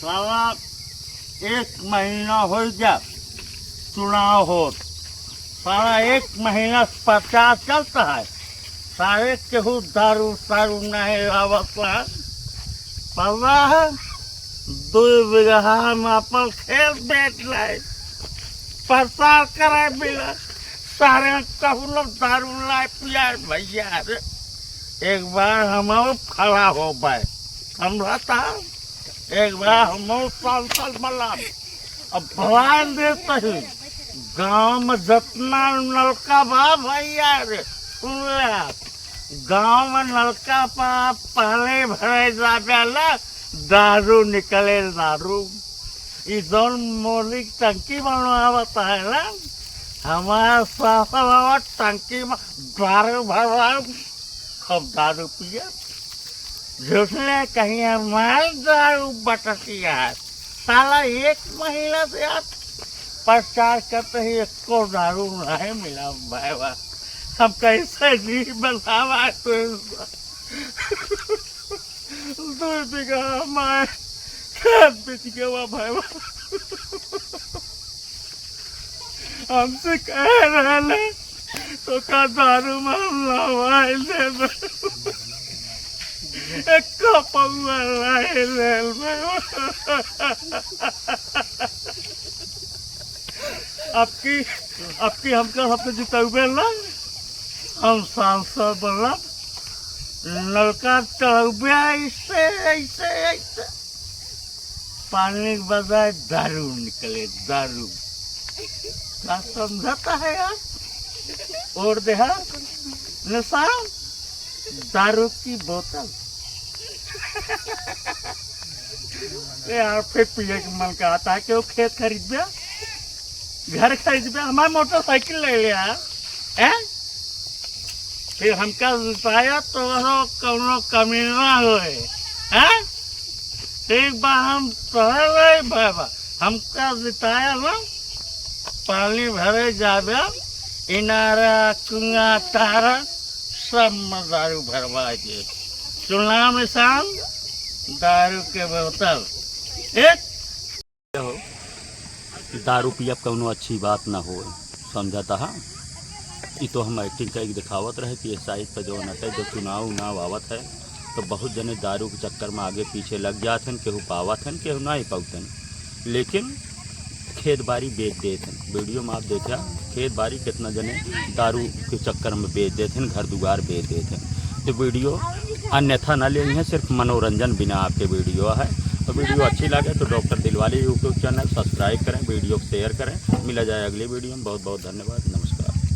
साला 1 महीना हो गया चुनाव हो, सारा 1 महीना प्रचार चलता है, सारे केहू दारू सारू नहीं आवत है। पल्ला 2 बीघा में अपन खेत बेच रहे, प्रचार करे बिना सारे कहूँ दारू ला पिया भैया। एक बार हम खड़ा हो पाए, समझता एक बार हम सांसद बना। अब भगवान देते ही गाँव में जितना नलका बा भैया रे सुन गाँव में नलका पा पहले भरे जाबेला दारू निकले दारू। ये जौन मौलिक टंकी बनवाता है ना, हमारा साथ टंकी में दारू भरवा खूब दारू पिया। झूठने कहीं हमारे दारू बटकिया है, साला 1 महीना से आप प्रचार करते ही एको दारू नहीं मिला भाई। हम कैसे जी बनावा तो 2 बीघा हमारे खेत बेच गया भाई। हमसे कह रहे तो का दारू में लवाई दे दो, एक पौवा लाई ले आपकी हमका सबसे जितावे ना, हम सांसद बना नलका चढ़ावे ऐसे ऐसे ऐसे पानी के बजाय दारू निकले दारू। क्या समझाता है यार? और देहा नशा दारू की बोतल यार फिर पिए के मन का आता है कि वो खेत खरीद दिया, घर खरीद दिया, हमारा मोटरसाइकिल ले लिया है। फिर हमका जिताया तो कौनो कमी ना होए हैं। एक बार हम रहे बाबा हमका जिताया ना, पानी भरे जाबे इनारा कुआ तारा सब में दारू भरवा के चुनाव निशान दारू के बोतल एक हो। दारू पियब कौनो अच्छी बात ना हो, समझता है। ये तो हम एक्टिंग का एक दिखावत रहे कि साइड पर जो नटे जो चुनाव उनाव आवत है तो बहुत जने दारू के चक्कर में आगे पीछे लग जाते हैं, केहू पावत हैं केहू नहीं पावतन, लेकिन खेत बाड़ी बेच देते हैं। वीडियो में आप देखा खेत बाड़ी कितना जने दारू के चक्कर में बेच देते हैं, घर दुआर बेच देते हैं। तो वीडियो अन्यथा न लेनी है, सिर्फ मनोरंजन बिना आपके वीडियो है। तो वीडियो अच्छी लगे तो doctor Dilwale YouTube channel subscribe करें, वीडियो शेयर करें। मिला जाए अगली वीडियो में। बहुत बहुत धन्यवाद, नमस्कार।